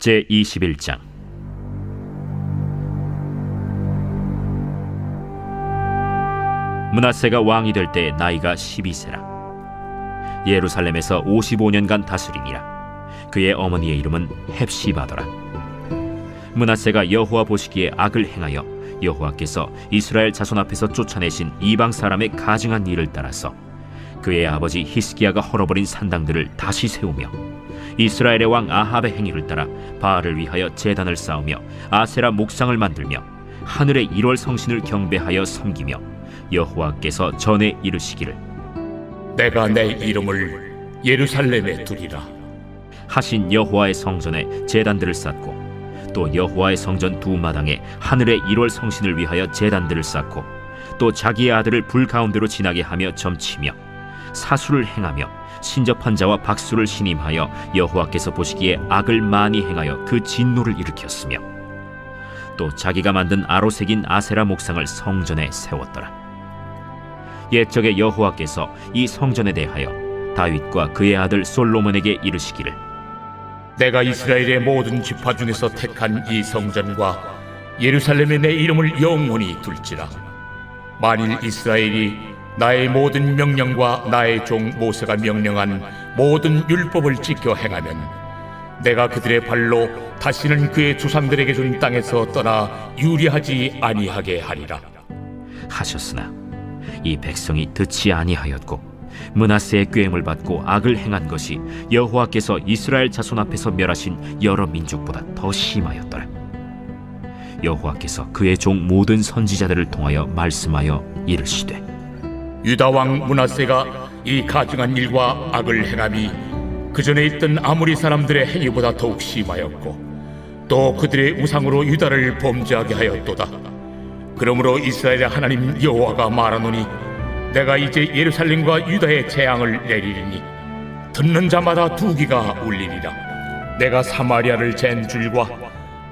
제21장. 므낫세가 왕이 될 때 나이가 12세라. 예루살렘에서 55년간 다스리니라. 그의 어머니의 이름은 헵시바더라. 므낫세가 여호와 보시기에 악을 행하여 여호와께서 이스라엘 자손 앞에서 쫓아내신 이방 사람의 가증한 일을 따라서 그의 아버지 히스기야가 헐어버린 산당들을 다시 세우며 이스라엘의 왕 아합의 행위를 따라 바알을 위하여 제단을 쌓으며 아세라 목상을 만들며 하늘의 1월 성신을 경배하여 섬기며 여호와께서 전에 이르시기를 내가 내 이름을 예루살렘에 두리라 하신 여호와의 성전에 제단들을 쌓고 또 여호와의 성전 두 마당에 하늘의 1월 성신을 위하여 제단들을 쌓고 또 자기의 아들을 불 가운데로 지나게 하며 점치며 사수를 행하며 신접한 자와 박수를 신임하여 여호와께서 보시기에 악을 많이 행하여 그 진노를 일으켰으며 또 자기가 만든 아로색인 아세라 목상을 성전에 세웠더라. 옛적에 여호와께서 이 성전에 대하여 다윗과 그의 아들 솔로몬에게 이르시기를 내가 이스라엘의 모든 지파 중에서 택한 이 성전과 예루살렘에 내 이름을 영원히 둘지라. 만일 이스라엘이 나의 모든 명령과 나의 종 모세가 명령한 모든 율법을 지켜 행하면 내가 그들의 발로 다시는 그의 조상들에게 준 땅에서 떠나 유리하지 아니하게 하리라 하셨으나 이 백성이 듣지 아니하였고 므낫세의 꾀임을 받고 악을 행한 것이 여호와께서 이스라엘 자손 앞에서 멸하신 여러 민족보다 더 심하였더라. 여호와께서 그의 종 모든 선지자들을 통하여 말씀하여 이르시되 유다 왕 므낫세가 이 가증한 일과 악을 행함이 그 전에 있던 아모리 사람들의 행위보다 더욱 심하였고 또 그들의 우상으로 유다를 범죄하게 하였도다. 그러므로 이스라엘의 하나님 여호와가 말하노니 내가 이제 예루살렘과 유다의 재앙을 내리리니 듣는 자마다 두기가 울리리라. 내가 사마리아를 잰 줄과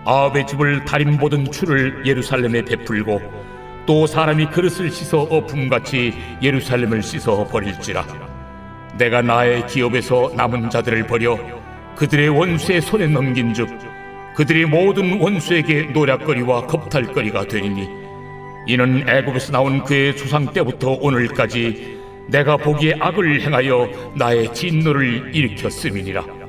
아합의 집을 다림 보던 줄을 예루살렘에 베풀고 또 사람이 그릇을 씻어 엎음같이 예루살렘을 씻어 버릴지라. 내가 나의 기업에서 남은 자들을 버려 그들의 원수의 손에 넘긴즉 그들의 모든 원수에게 노략거리와 겁탈거리가 되리니 이는 애굽에서 나온 그의 조상 때부터 오늘까지 내가 보기에 악을 행하여 나의 진노를 일으켰음이니라.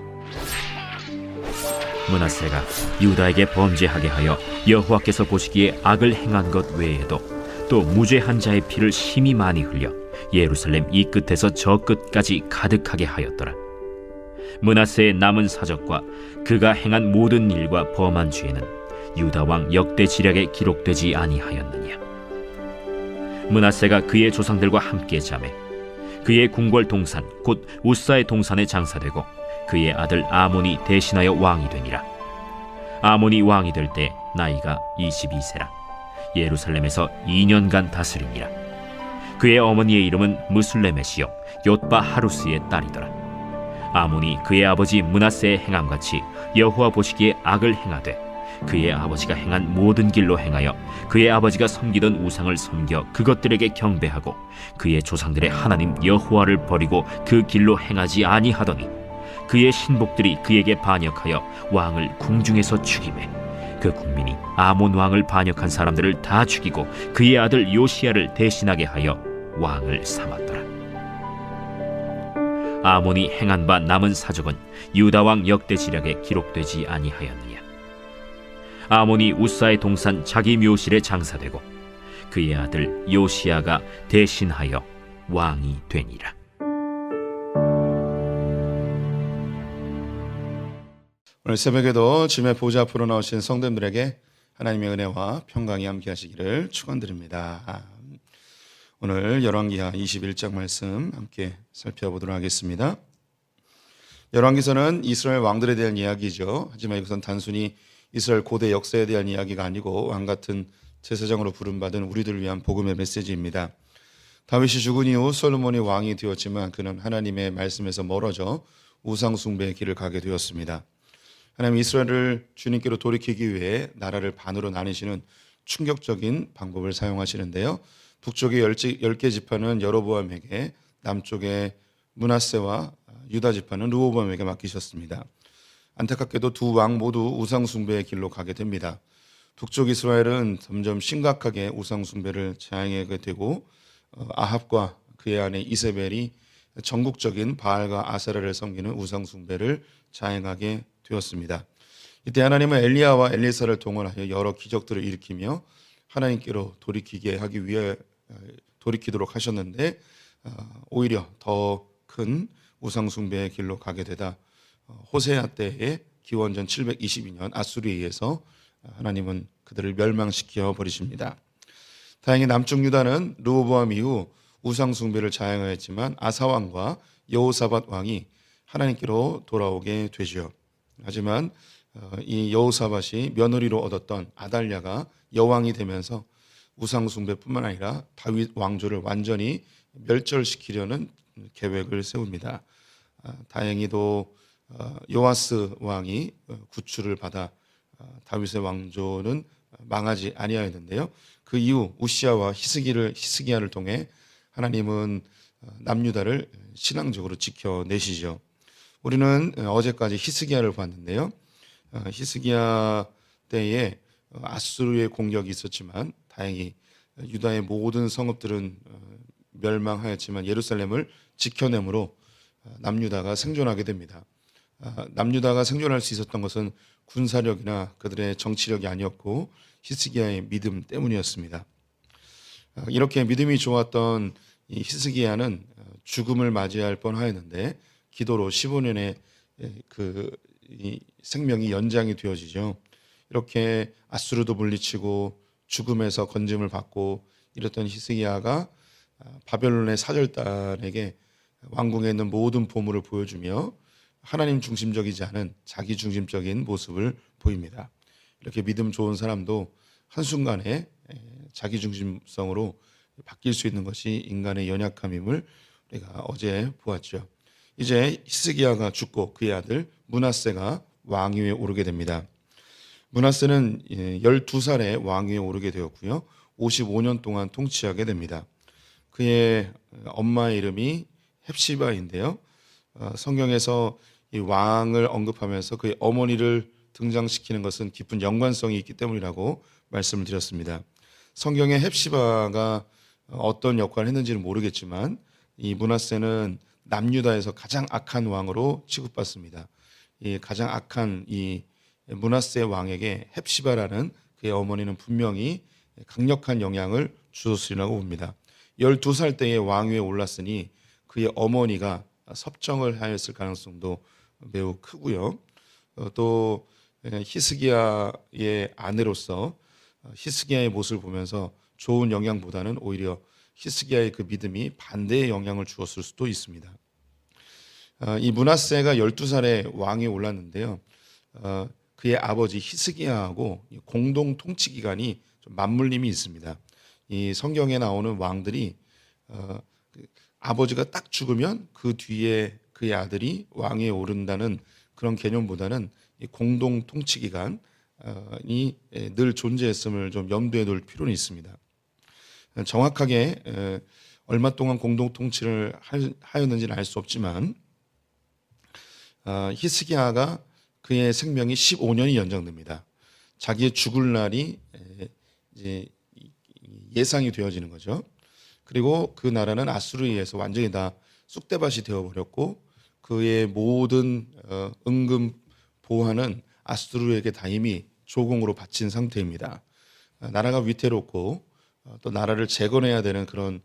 므낫세가 유다에게 범죄하게 하여 여호와께서 보시기에 악을 행한 것 외에도 또 무죄한 자의 피를 심히 많이 흘려 예루살렘 이 끝에서 저 끝까지 가득하게 하였더라. 므낫세의 남은 사적과 그가 행한 모든 일과 범한 죄는 유다 왕 역대 지략에 기록되지 아니하였느냐. 므낫세가 그의 조상들과 함께 자매 그의 궁궐 동산 곧 우사의 동산에 장사되고 그의 아들 아몬이 대신하여 왕이 되니라. 아몬이 왕이 될 때 나이가 22세라. 예루살렘에서 2년간 다스리니라. 그의 어머니의 이름은 무술레메시요 옅바 하루스의 딸이더라. 아몬이 그의 아버지 므낫세의 행함같이 여호와 보시기에 악을 행하되 그의 아버지가 행한 모든 길로 행하여 그의 아버지가 섬기던 우상을 섬겨 그것들에게 경배하고 그의 조상들의 하나님 여호와를 버리고 그 길로 행하지 아니하더니 그의 신복들이 그에게 반역하여 왕을 궁중에서 죽이매 그 국민이 아몬 왕을 반역한 사람들을 다 죽이고 그의 아들 요시야를 대신하게 하여 왕을 삼았더라. 아몬이 행한 바 남은 사적은 유다 왕 역대 지략에 기록되지 아니하였느냐. 아몬이 우사의 동산 자기 묘실에 장사되고 그의 아들 요시야가 대신하여 왕이 되니라. 오늘 새벽에도 주님의 보좌 앞으로 나오신 성도님들에게 하나님의 은혜와 평강이 함께 하시기를 축원드립니다. 오늘 열왕기하 21장 말씀 함께 살펴보도록 하겠습니다. 열왕기서는 이스라엘 왕들에 대한 이야기죠. 하지만 이것은 단순히 이스라엘 고대 역사에 대한 이야기가 아니고 왕같은 제사장으로 부름받은 우리들을 위한 복음의 메시지입니다. 다윗이 죽은 이후 솔로몬이 왕이 되었지만 그는 하나님의 말씀에서 멀어져 우상 숭배의 길을 가게 되었습니다. 하나님 이스라엘을 주님께로 돌이키기 위해 나라를 반으로 나누시는 충격적인 방법을 사용하시는데요. 북쪽의 10개 지파는 여로보암에게, 남쪽의 므낫세와 유다 지파는 르호보암에게 맡기셨습니다. 안타깝게도 두 왕 모두 우상 숭배의 길로 가게 됩니다. 북쪽 이스라엘은 점점 심각하게 우상 숭배를 자행하게 되고 아합과 그의 아내 이세벨이 전국적인 바알과 아세라를 섬기는 우상 숭배를 자행하게 되었습니다. 이때 하나님은 엘리야와 엘리사를 동원하여 여러 기적들을 일으키며 하나님께로 돌이키게 하기 위해 돌이키도록 하셨는데 오히려 더 큰 우상 숭배의 길로 가게 되다 호세아 때에 기원전 722년 아수르에 의해서 하나님은 그들을 멸망시켜 버리십니다. 다행히 남쪽 유다는 르호보암 이후 우상 숭배를 자행하였지만 아사 왕과 여호사밧 왕이 하나님께로 돌아오게 되지요. 하지만 이 여호사밧이 며느리로 얻었던 아달랴가 여왕이 되면서 우상 숭배뿐만 아니라 다윗 왕조를 완전히 멸절시키려는 계획을 세웁니다. 다행히도 요아스 왕이 구출을 받아 다윗의 왕조는 망하지 아니하였는데요. 그 이후 우시아와 히스기야를 통해 하나님은 남유다를 신앙적으로 지켜내시죠. 우리는 어제까지 히스기야를 봤는데요. 히스기야 때에 아수르의 공격이 있었지만 다행히 유다의 모든 성읍들은 멸망하였지만 예루살렘을 지켜내므로 남유다가 생존하게 됩니다. 남유다가 생존할 수 있었던 것은 군사력이나 그들의 정치력이 아니었고 히스기야의 믿음 때문이었습니다. 이렇게 믿음이 좋았던 이 히스기야는 죽음을 맞이할 뻔하였는데 기도로 15년의 이 생명이 연장이 되어지죠. 이렇게 아수르도 물리치고 죽음에서 건짐을 받고 이랬던 히스기야가 바벨론의 사절단에게 왕궁에 있는 모든 보물을 보여주며 하나님 중심적이지 않은 자기 중심적인 모습을 보입니다. 이렇게 믿음 좋은 사람도 한순간에 자기 중심성으로 바뀔 수 있는 것이 인간의 연약함임을 우리가 어제 보았죠. 이제 히스기야가 죽고 그의 아들 므낫세가 왕위에 오르게 됩니다. 므낫세는 12살에 왕위에 오르게 되었고요. 55년 동안 통치하게 됩니다. 그의 엄마의 이름이 헵시바인데요. 성경에서 이 왕을 언급하면서 그의 어머니를 등장시키는 것은 깊은 연관성이 있기 때문이라고 말씀을 드렸습니다. 성경에 헵시바가 어떤 역할을 했는지는 모르겠지만 이 므낫세는 남유다에서 가장 악한 왕으로 취급받습니다. 이 가장 악한 이 므낫세 왕에게 헵시바라는 그의 어머니는 분명히 강력한 영향을 주었으리라고 봅니다. 12살 때에 왕위에 올랐으니 그의 어머니가 섭정을 하였을 가능성도 매우 크고요. 또 히스기야의 아내로서 히스기야의 모습을 보면서 좋은 영향보다는 오히려 히스기야의 그 믿음이 반대의 영향을 주었을 수도 있습니다. 이 므낫세가 12살에 왕위에 올랐는데요. 그의 아버지 히스기야하고 공동 통치 기간이 좀 맞물림이 있습니다. 이 성경에 나오는 왕들이 아버지가 딱 죽으면 그 뒤에 그의 아들이 왕위에 오른다는 그런 개념보다는 이 공동 통치 기간이 늘 존재했음을 좀 염두에 둘 필요는 있습니다. 정확하게 얼마 동안 공동 통치를 하였는지는 알 수 없지만 히스기야가 그의 생명이 15년이 연장됩니다. 자기의 죽을 날이 이제 예상이 되어지는 거죠. 그리고 그 나라는 아수르에 의해서 완전히 다 쑥대밭이 되어버렸고 그의 모든 은금 보화는 아수르에게 다 이미 조공으로 바친 상태입니다. 나라가 위태롭고 또 나라를 재건해야 되는 그런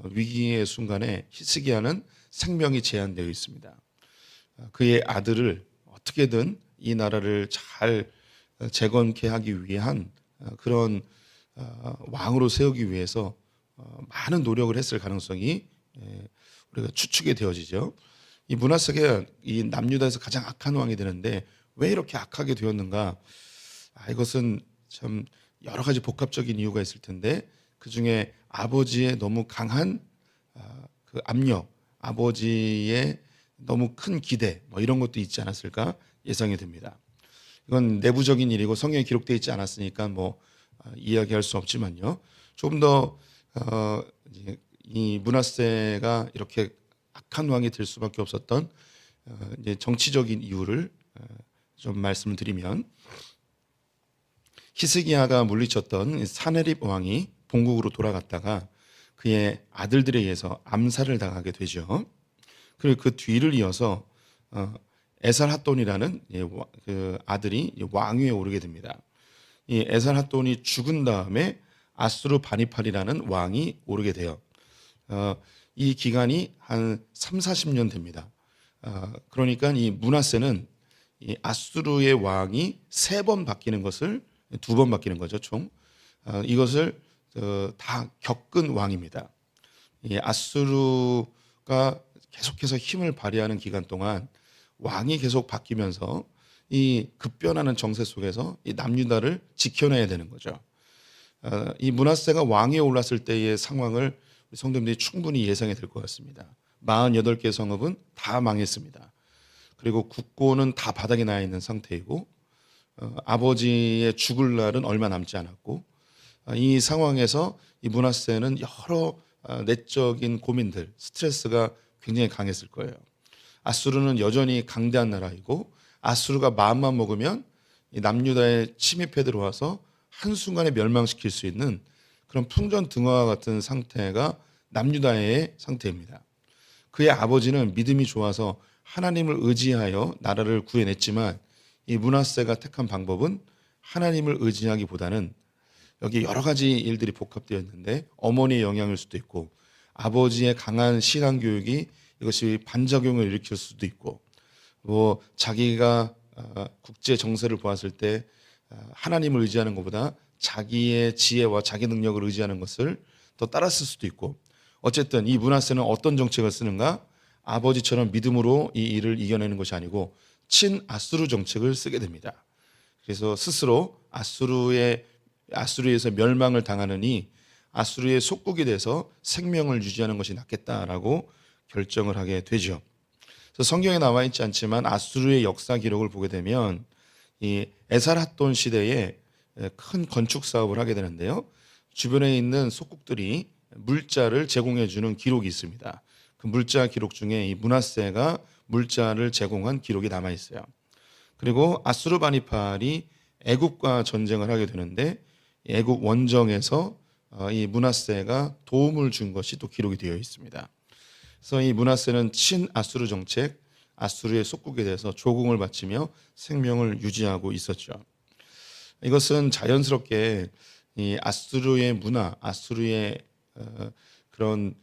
위기의 순간에 히스기야는 생명이 제한되어 있습니다. 그의 아들을 어떻게든 이 나라를 잘 재건케 하기 위한 그런 왕으로 세우기 위해서 많은 노력을 했을 가능성이 우리가 추측이 되어지죠. 이 므낫세가 이 남유다에서 가장 악한 왕이 되는데 왜 이렇게 악하게 되었는가? 이것은 참 여러 가지 복합적인 이유가 있을 텐데 그 중에 아버지의 너무 강한 그 압력, 아버지의 너무 큰 기대, 뭐 이런 것도 있지 않았을까 예상이 됩니다. 이건 내부적인 일이고 성경에 기록되어 있지 않았으니까 뭐 이야기할 수 없지만요. 조금 더 이 므낫세가 이렇게 악한 왕이 될 수밖에 없었던 이제 정치적인 이유를 좀 말씀을 드리면, 히스기야가 물리쳤던 사네립 왕이 본국으로 돌아갔다가 그의 아들들에 의해서 암살을 당하게 되죠. 그리고 그 뒤를 이어서 에살핫돈이라는 그 아들이 왕위에 오르게 됩니다. 이 에살핫돈이 죽은 다음에 아수르 바니팔이라는 왕이 오르게 돼요. 이 기간이 한 3, 40년 됩니다. 그러니까 이 므낫세는 이 아수르의 왕이 3번 바뀌는 것을 2번 바뀌는 거죠, 총. 이것을 다 겪은 왕입니다. 이 아수르가 계속해서 힘을 발휘하는 기간 동안 왕이 계속 바뀌면서 이 급변하는 정세 속에서 이 남유다를 지켜내야 되는 거죠. 이 므낫세가 왕위에 올랐을 때의 상황을 우리 성도님들이 충분히 예상이 될 것 같습니다. 48개 성읍은 다 망했습니다. 그리고 국고는 다 바닥에 나 있는 상태이고 아버지의 죽을 날은 얼마 남지 않았고 이 상황에서 이 므낫세는 여러 내적인 고민들, 스트레스가 굉장히 강했을 거예요. 아수르는 여전히 강대한 나라이고 아수르가 마음만 먹으면 이 남유다에 침입해 들어와서 한순간에 멸망시킬 수 있는 그런 풍전등화와 같은 상태가 남유다의 상태입니다. 그의 아버지는 믿음이 좋아서 하나님을 의지하여 나라를 구해냈지만 이 므낫세가 택한 방법은 하나님을 의지하기보다는 여기 여러 가지 일들이 복합되어 있는데 어머니의 영향일 수도 있고 아버지의 강한 신앙 교육이 이것이 반작용을 일으킬 수도 있고 뭐 자기가 국제 정세를 보았을 때 하나님을 의지하는 것보다 자기의 지혜와 자기 능력을 의지하는 것을 더 따랐을 수도 있고 어쨌든 이 므낫세는 어떤 정책을 쓰는가? 아버지처럼 믿음으로 이 일을 이겨내는 것이 아니고 친아수르 정책을 쓰게 됩니다. 그래서 스스로 아수르에서 멸망을 당하느니 아수르의 속국이 돼서 생명을 유지하는 것이 낫겠다라고 결정을 하게 되죠. 그래서 성경에 나와 있지 않지만 아수르의 역사 기록을 보게 되면 이 에살핫돈 시대에 큰 건축 사업을 하게 되는데요. 주변에 있는 속국들이 물자를 제공해 주는 기록이 있습니다. 그 물자 기록 중에 이 므낫세가 물자를 제공한 기록이 남아 있어요. 그리고 아수르바니팔이 애굽과 전쟁을 하게 되는데 애굽 원정에서 이 므낫세가 도움을 준 것이 또 기록이 되어 있습니다. 그래서 이 므낫세는 친아수르 정책, 아수르의 속국에 대해서 조공을 바치며 생명을 유지하고 있었죠. 이것은 자연스럽게 이 아수르의 문화, 아수르의 그런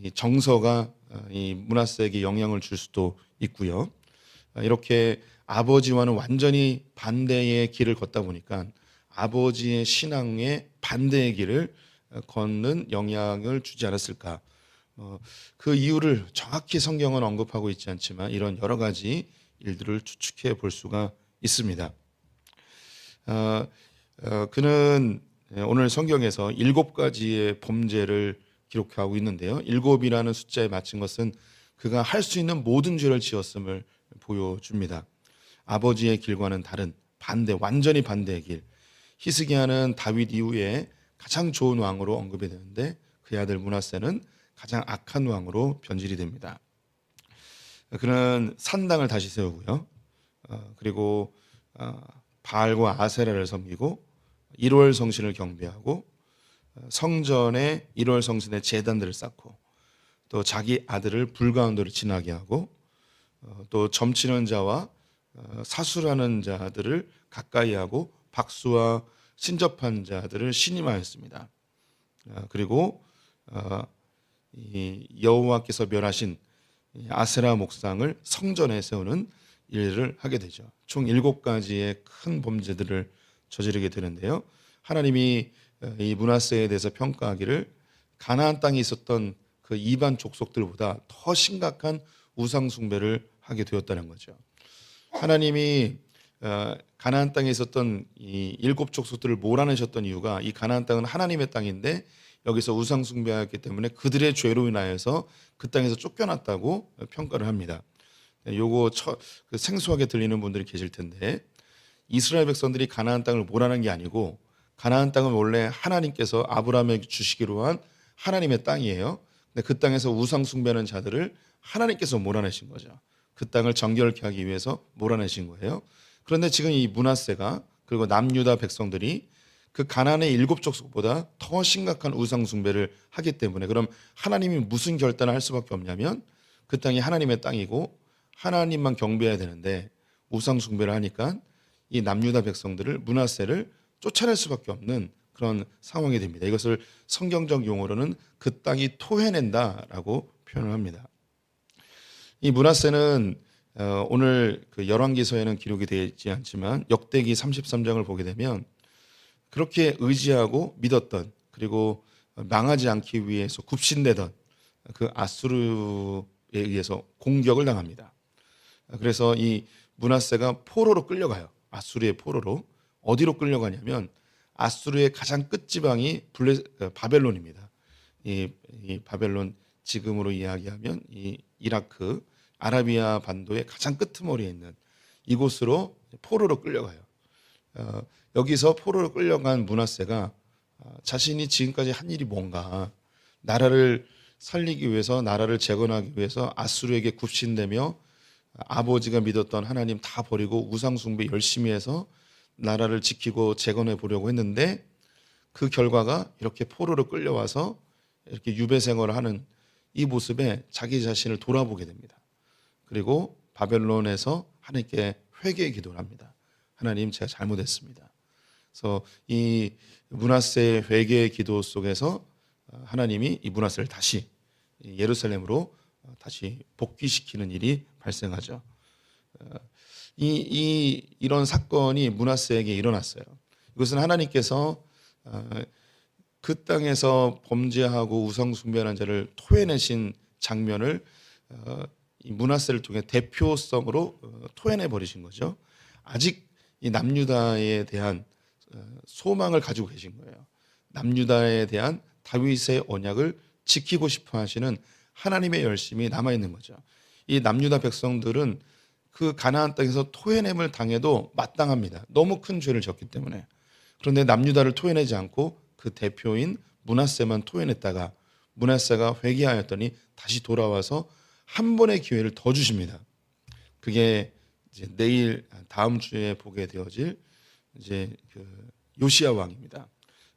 이 정서가 이 므낫세에게 영향을 줄 수도 있고요. 이렇게 아버지와는 완전히 반대의 길을 걷다 보니까 아버지의 신앙에 반대의 길을 걷는 영향을 주지 않았을까. 그 이유를 정확히 성경은 언급하고 있지 않지만 이런 여러 가지 일들을 추측해 볼 수가 있습니다. 그는 오늘 성경에서 7가지의 범죄를 기록하고 있는데요. 7이라는 숫자에 맞춘 것은 그가 할 수 있는 모든 죄를 지었음을 보여줍니다. 아버지의 길과는 다른 완전히 반대의 길. 히스기야는 다윗 이후에 가장 좋은 왕으로 언급이 되는데 그의 아들 므낫세는 가장 악한 왕으로 변질이 됩니다. 그는 산당을 다시 세우고요. 그리고 바알과 아세라를 섬기고 1월 성신을 경배하고 성전에 1월 성신의 제단들을 쌓고 또 자기 아들을 불 가운데로 지나게 하고 또 점치는 자와 사술하는 자들을 가까이 하고 박수와 신접한 자들을 신임하였습니다. 그리고 이 여호와께서 멸하신 아세라 목상을 성전에 세우는 일을 하게 되죠. 총 7가지의 큰 범죄들을 저지르게 되는데요. 하나님이 이 므낫세에 대해서 평가하기를 가나안 땅에 있었던 그 이반 족속들보다 더 심각한 우상 숭배를 하게 되었다는 거죠. 하나님이 가나안 땅에 있었던 이 7족속들을 몰아내셨던 이유가 이 가나안 땅은 하나님의 땅인데 여기서 우상 숭배하였기 때문에 그들의 죄로 인하여서 그 땅에서 쫓겨났다고 평가를 합니다. 요거 생소하게 들리는 분들이 계실 텐데 이스라엘 백성들이 가나안 땅을 몰아낸 게 아니고 가나안 땅은 원래 하나님께서 아브라함에게 주시기로 한 하나님의 땅이에요. 근데 그 땅에서 우상 숭배하는 자들을 하나님께서 몰아내신 거죠. 그 땅을 정결케 하기 위해서 몰아내신 거예요. 그런데 지금 이 므낫세가 그리고 남유다 백성들이 그 가나안의 7족속보다 더 심각한 우상 숭배를 하기 때문에, 그럼 하나님이 무슨 결단을 할 수밖에 없냐면 그 땅이 하나님의 땅이고 하나님만 경배해야 되는데 우상 숭배를 하니까 이 남유다 백성들을, 므낫세를 쫓아낼 수밖에 없는 그런 상황이 됩니다. 이것을 성경적 용어로는 그 땅이 토해낸다라고 표현을 합니다. 이 므낫세는 오늘 그 열왕기서에는 기록이 되어 있지 않지만 역대기 33장을 보게 되면 그렇게 의지하고 믿었던, 그리고 망하지 않기 위해서 굽신대던 그 아수르에 의해서 공격을 당합니다. 그래서 이 므낫세가 포로로 끌려가요. 아수르의 포로로. 어디로 끌려가냐면 아수르의 가장 끝지방이 바벨론입니다. 이 바벨론, 지금으로 이야기하면 이 이라크 아라비아 반도의 가장 끄트머리에 있는 이곳으로 포로로 끌려가요. 여기서 포로로 끌려간 므낫세가 자신이 지금까지 한 일이 뭔가, 나라를 살리기 위해서, 나라를 재건하기 위해서 아수르에게 굽신대며 아버지가 믿었던 하나님 다 버리고 우상 숭배 열심히 해서 나라를 지키고 재건해 보려고 했는데, 그 결과가 이렇게 포로로 끌려와서 이렇게 유배 생활을 하는 이 모습에 자기 자신을 돌아보게 됩니다. 그리고 바벨론에서 하나님께 회개의 기도를 합니다. 하나님, 제가 잘못했습니다. 그래서 이 므낫세의 회개의 기도 속에서 하나님이 이 므낫세를 다시 예루살렘으로 다시 복귀시키는 일이 발생하죠. 이런 사건이 므낫세에게 일어났어요. 이것은 하나님께서 그 땅에서 범죄하고 우상 숭배하는 자를 토해내신 장면을 이 므낫세를 통해 대표성으로 토해내 버리신 거죠. 아직 이 남유다에 대한 소망을 가지고 계신 거예요. 남유다에 대한 다윗의 언약을 지키고 싶어 하시는 하나님의 열심이 남아 있는 거죠. 이 남유다 백성들은 그 가나안 땅에서 토해냄을 당해도 마땅합니다. 너무 큰 죄를 졌기 때문에. 그런데 남유다를 토해내지 않고 그 대표인 므낫세만 토해냈다가 므낫세가 회개하였더니 다시 돌아와서 한 번의 기회를 더 주십니다. 그게 이제 내일 다음 주에 보게 되어질 이제 그 요시야 왕입니다.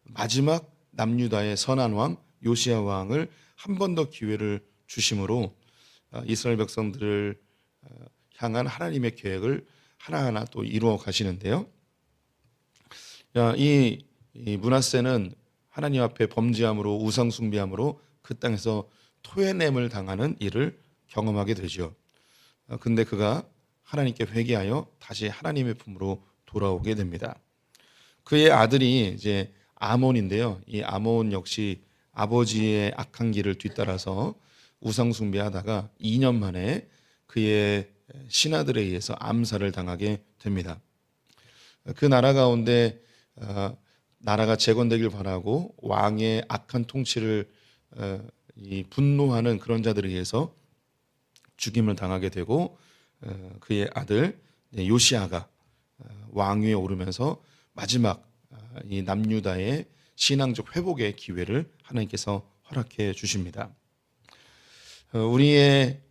마지막 남유다의 선한 왕 요시야 왕을 한 번 더 기회를 주심으로 이스라엘 백성들을 향한 하나님의 계획을 하나하나 또 이루어 가시는데요. 이 므낫세는 하나님 앞에 범죄함으로 우상 숭배함으로 그 땅에서 토해냄을 당하는 일을 경험하게 되죠. 근데 그가 하나님께 회개하여 다시 하나님의 품으로 돌아오게 됩니다. 그의 아들이 이제 아몬인데요. 이 아몬 역시 아버지의 악한 길을 뒤따라서 우상 숭배하다가 2년 만에 그의 신하들에 의해서 암살을 당하게 됩니다. 그 나라 가운데 나라가 재건되길 바라고 왕의 악한 통치를 분노하는 그런 자들에 의해서 죽임을 당하게 되고, 그의 아들 요시야가 왕위에 오르면서 마지막 이 남유다의 신앙적 회복의 기회를 하나님께서 허락해 주십니다. 우리의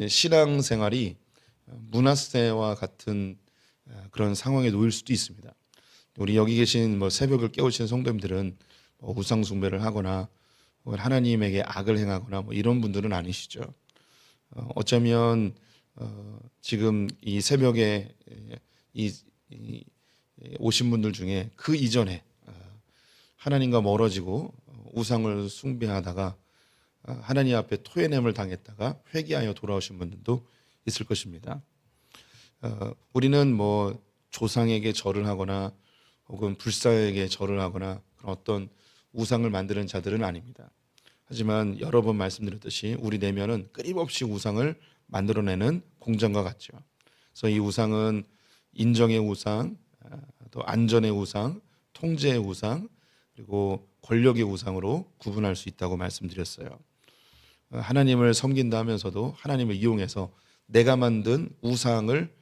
신앙 생활이 므낫세와 같은 그런 상황에 놓일 수도 있습니다. 우리 여기 계신 새벽을 깨우치는 성도님들은 우상 숭배를 하거나 하나님에게 악을 행하거나 이런 분들은 아니시죠. 어쩌면 지금 이 새벽에 오신 분들 중에 그 이전에 하나님과 멀어지고 우상을 숭배하다가 하나님 앞에 토해냄을 당했다가 회개하여 돌아오신 분들도 있을 것입니다. 우리는 조상에게 절을 하거나 혹은 불사에게 절을 하거나 그런 어떤 우상을 만드는 자들은 아닙니다. 하지만 여러 번 말씀드렸듯이 우리 내면은 끊임없이 우상을 만들어내는 공장과 같죠. 그래서 이 우상은 인정의 우상, 또 안전의 우상, 통제의 우상, 그리고 권력의 우상으로 구분할 수 있다고 말씀드렸어요. 하나님을 섬긴다 하면서도 하나님을 이용해서 내가 만든 우상을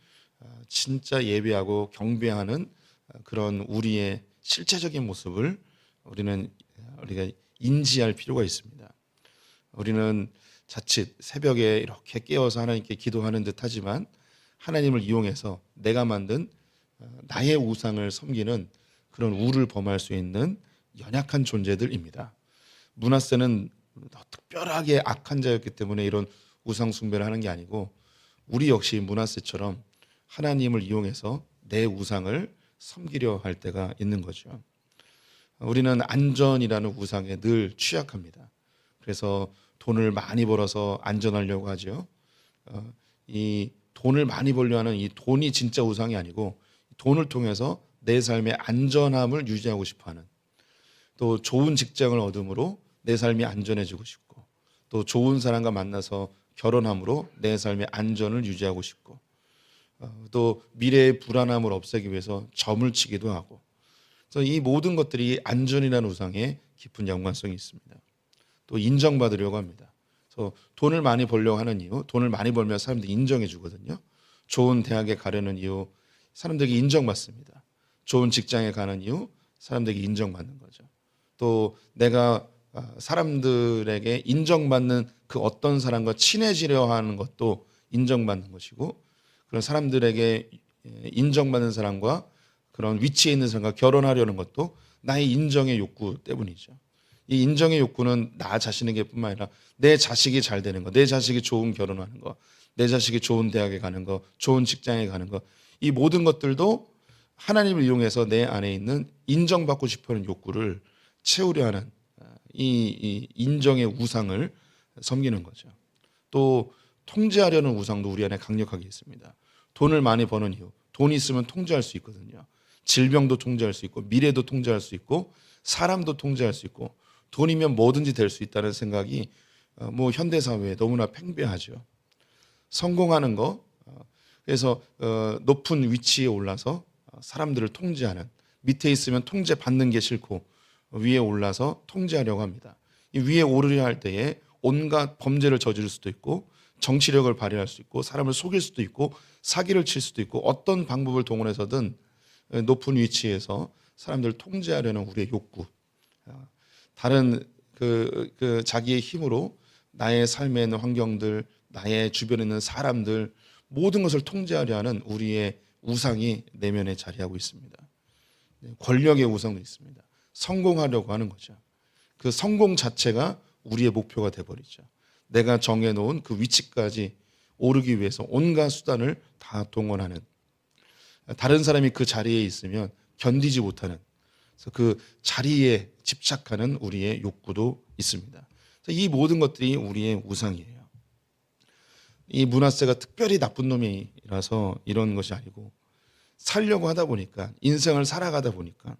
진짜 예배하고 경배하는 그런 우리의 실제적인 모습을 우리가 인지할 필요가 있습니다. 우리는 자칫 새벽에 이렇게 깨어서 하나님께 기도하는 듯 하지만 하나님을 이용해서 내가 만든 나의 우상을 섬기는 그런 우를 범할 수 있는 연약한 존재들입니다. 므낫세는 특별하게 악한 자였기 때문에 이런 우상 숭배를 하는 게 아니고 우리 역시 므낫세처럼 하나님을 이용해서 내 우상을 섬기려 할 때가 있는 거죠. 우리는 안전이라는 우상에 늘 취약합니다. 그래서 돈을 많이 벌어서 안전하려고 하죠. 이 돈을 많이 벌려 하는 이 돈이 진짜 우상이 아니고 돈을 통해서 내 삶의 안전함을 유지하고 싶어하는, 또 좋은 직장을 얻음으로 내 삶이 안전해지고 싶고, 또 좋은 사람과 만나서 결혼함으로 내 삶의 안전을 유지하고 싶고, 또 미래의 불안함을 없애기 위해서 점을 치기도 하고, 그래서 이 모든 것들이 안전이라는 우상에 깊은 연관성이 있습니다. 또 인정받으려고 합니다. 그래서 돈을 많이 벌려고 하는 이유, 돈을 많이 벌면 사람들이 인정해 주거든요. 좋은 대학에 가려는 이유, 사람들에게 인정받습니다. 좋은 직장에 가는 이유, 사람들에게 인정받는 거죠. 또 내가 사람들에게 인정받는 그 어떤 사람과 친해지려 하는 것도 인정받는 것이고, 그런 사람들에게 인정받는 사람과 그런 위치에 있는 사람과 결혼하려는 것도 나의 인정의 욕구 때문이죠. 이 인정의 욕구는 나 자신에게 뿐만 아니라 내 자식이 잘 되는 거, 내 자식이 좋은 결혼하는 거, 내 자식이 좋은 대학에 가는 거, 좋은 직장에 가는 거, 이 모든 것들도 하나님을 이용해서 내 안에 있는 인정받고 싶어하는 욕구를 채우려 하는 이 인정의 우상을 섬기는 거죠. 또 통제하려는 우상도 우리 안에 강력하게 있습니다. 돈을 많이 버는 이유, 돈이 있으면 통제할 수 있거든요. 질병도 통제할 수 있고, 미래도 통제할 수 있고, 사람도 통제할 수 있고, 돈이면 뭐든지 될 수 있다는 생각이 현대 사회에 너무나 팽배하죠. 성공하는 거, 그래서 높은 위치에 올라서 사람들을 통제하는, 밑에 있으면 통제받는 게 싫고 위에 올라서 통제하려고 합니다. 이 위에 오르려 할 때에 온갖 범죄를 저지를 수도 있고, 정치력을 발휘할 수 있고, 사람을 속일 수도 있고, 사기를 칠 수도 있고, 어떤 방법을 동원해서든 높은 위치에서 사람들을 통제하려는 우리의 욕구, 다른 그 자기의 힘으로 나의 삶에 있는 환경들, 나의 주변에 있는 사람들, 모든 것을 통제하려 하는 우리의 우상이 내면에 자리하고 있습니다. 권력의 우상도 있습니다. 성공하려고 하는 거죠. 그 성공 자체가 우리의 목표가 돼버리죠. 내가 정해놓은 그 위치까지 오르기 위해서 온갖 수단을 다 동원하는, 다른 사람이 그 자리에 있으면 견디지 못하는, 그래서 그 자리에 집착하는 우리의 욕구도 있습니다. 이 모든 것들이 우리의 우상이에요. 이 므낫세가 특별히 나쁜 놈이라서 이런 것이 아니고, 살려고 하다 보니까, 인생을 살아가다 보니까,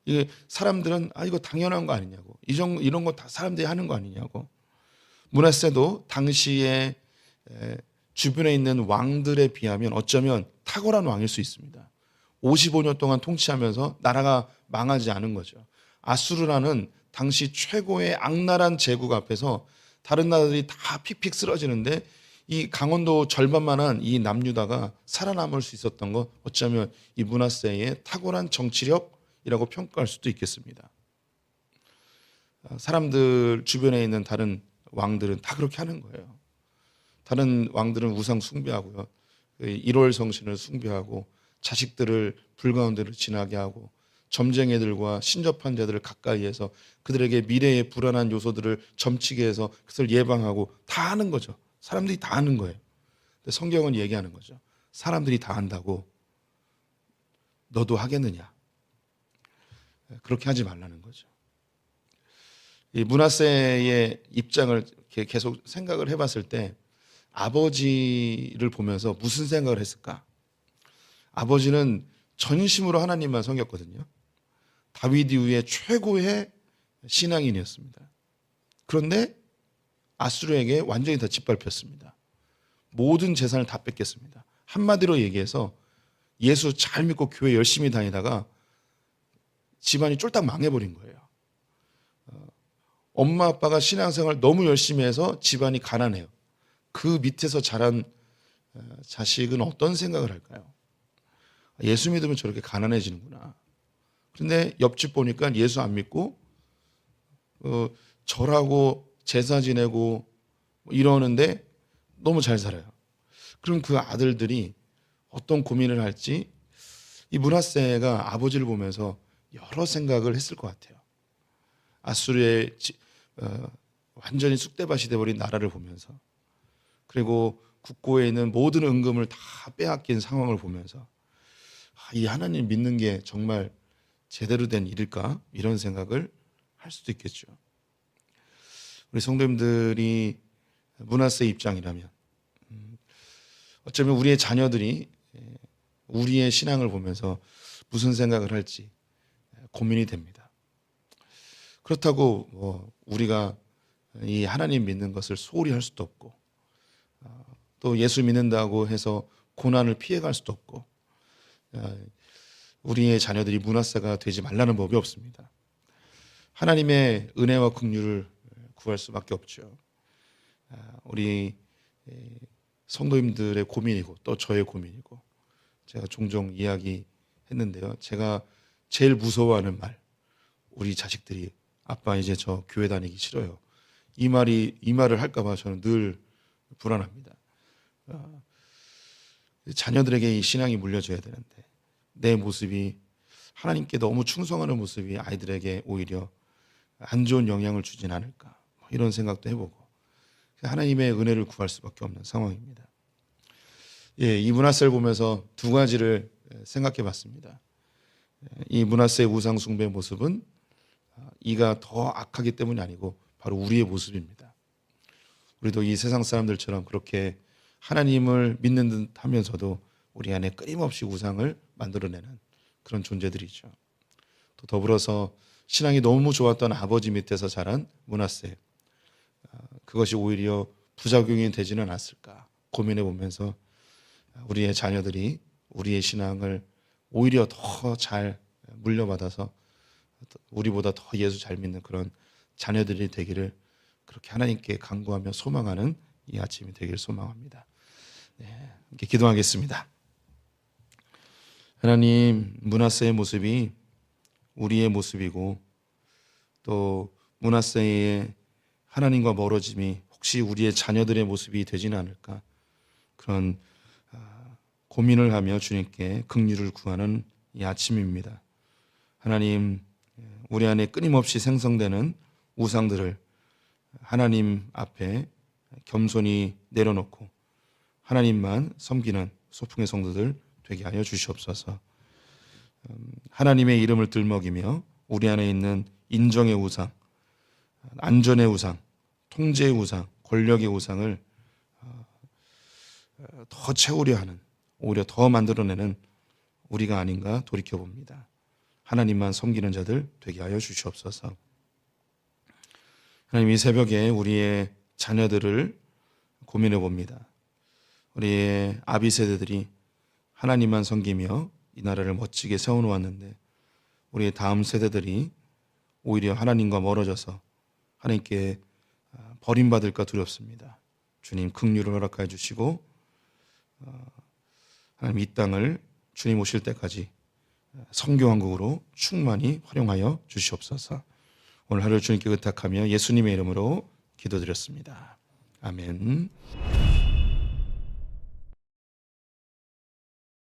이게 사람들은 이거 당연한 거 아니냐고, 이런 거 다 사람들이 하는 거 아니냐고. 므낫세도 당시에 주변에 있는 왕들에 비하면 어쩌면 탁월한 왕일 수 있습니다. 55년 동안 통치하면서 나라가 망하지 않은 거죠. 아수르라는 당시 최고의 악랄한 제국 앞에서 다른 나라들이 다 픽픽 쓰러지는데 이 강원도 절반만한 이 남유다가 살아남을 수 있었던 건 어쩌면 이 므낫세의 탁월한 정치력이라고 평가할 수도 있겠습니다. 사람들 주변에 있는 다른 왕들은 다 그렇게 하는 거예요. 다른 왕들은 우상 숭배하고요, 1월 성신을 숭배하고, 자식들을 불 가운데로 지나게 하고, 점쟁이들과 신접한 자들을 가까이해서 그들에게 미래의 불안한 요소들을 점치게 해서 그것을 예방하고, 다 하는 거죠. 사람들이 다 하는 거예요. 근데 성경은 얘기하는 거죠. 사람들이 다 한다고 너도 하겠느냐? 그렇게 하지 말라는 거죠. 이 므낫세의 입장을 이렇게 계속 생각을 해봤을 때 아버지를 보면서 무슨 생각을 했을까? 아버지는 전심으로 하나님만 섬겼거든요. 다윗 이후에 최고의 신앙인이었습니다. 그런데 아수르에게 완전히 다 짓밟혔습니다. 모든 재산을 다 뺏겼습니다. 한마디로 얘기해서 예수 잘 믿고 교회 열심히 다니다가 집안이 쫄딱 망해버린 거예요. 엄마 아빠가 신앙생활 너무 열심히 해서 집안이 가난해요. 그 밑에서 자란 자식은 어떤 생각을 할까요? 예수 믿으면 저렇게 가난해지는구나. 그런데 옆집 보니까 예수 안 믿고 절하고 제사 지내고 뭐 이러는데 너무 잘 살아요. 그럼 그 아들들이 어떤 고민을 할지 이 므낫세가 아버지를 보면서 여러 생각을 했을 것 같아요. 아수르의 완전히 쑥대밭이 돼버린 나라를 보면서, 그리고 국고에 있는 모든 은금을 다 빼앗긴 상황을 보면서 이 하나님 믿는 게 정말 제대로 된 일일까? 이런 생각을 할 수도 있겠죠. 우리 성도님들이 므낫세 입장이라면 어쩌면 우리의 자녀들이 우리의 신앙을 보면서 무슨 생각을 할지 고민이 됩니다. 그렇다고 우리가 이 하나님 믿는 것을 소홀히 할 수도 없고, 또 예수 믿는다고 해서 고난을 피해갈 수도 없고, 우리의 자녀들이 므낫세가 되지 말라는 법이 없습니다. 하나님의 은혜와 긍휼을 구할 수밖에 없죠. 우리 성도님들의 고민이고 또 저의 고민이고, 제가 종종 이야기했는데요. 제가 제일 무서워하는 말, 우리 자식들이 아빠 이제 저 교회 다니기 싫어요. 이 말을 할까 봐 저는 늘 불안합니다. 자녀들에게 이 신앙이 물려줘야 되는데 내 모습이 하나님께 너무 충성하는 모습이 아이들에게 오히려 안 좋은 영향을 주진 않을까, 이런 생각도 해보고 하나님의 은혜를 구할 수밖에 없는 상황입니다. 이 므낫세를 보면서 두 가지를 생각해 봤습니다. 이 므낫세의 우상 숭배의 모습은 이가 더 악하기 때문이 아니고 바로 우리의 모습입니다. 우리도 이 세상 사람들처럼 그렇게 하나님을 믿는 듯 하면서도 우리 안에 끊임없이 우상을 만들어내는 그런 존재들이죠. 또 더불어서 신앙이 너무 좋았던 아버지 밑에서 자란 므낫세, 그것이 오히려 부작용이 되지는 않았을까 고민해 보면서 우리의 자녀들이 우리의 신앙을 오히려 더 잘 물려받아서 우리보다 더 예수 잘 믿는 그런 자녀들이 되기를 그렇게 하나님께 간구하며 소망하는 이 아침이 되기를 소망합니다. 함께 기도하겠습니다. 하나님, 므낫세의 모습이 우리의 모습이고 또 므낫세의 하나님과 멀어짐이 혹시 우리의 자녀들의 모습이 되지는 않을까, 그런 고민을 하며 주님께 긍휼을 구하는 이 아침입니다. 하나님, 우리 안에 끊임없이 생성되는 우상들을 하나님 앞에 겸손히 내려놓고 하나님만 섬기는 소풍의 성도들 되게 하여 주시옵소서. 하나님의 이름을 들먹이며 우리 안에 있는 인정의 우상, 안전의 우상, 통제의 우상, 권력의 우상을 더 채우려 하는, 오히려 더 만들어내는 우리가 아닌가 돌이켜봅니다. 하나님만 섬기는 자들 되게 하여 주시옵소서. 하나님, 이 새벽에 우리의 자녀들을 고민해 봅니다. 우리의 아비 세대들이 하나님만 섬기며 이 나라를 멋지게 세워놓았는데 우리의 다음 세대들이 오히려 하나님과 멀어져서 하나님께 버림받을까 두렵습니다. 주님, 긍휼을 허락하여 주시고 하나님, 이 땅을 주님 오실 때까지 성교왕국으로 충만히 활용하여 주시옵소서. 오늘 하루 주님께 의탁하며 예수님의 이름으로 기도드렸습니다. 아멘.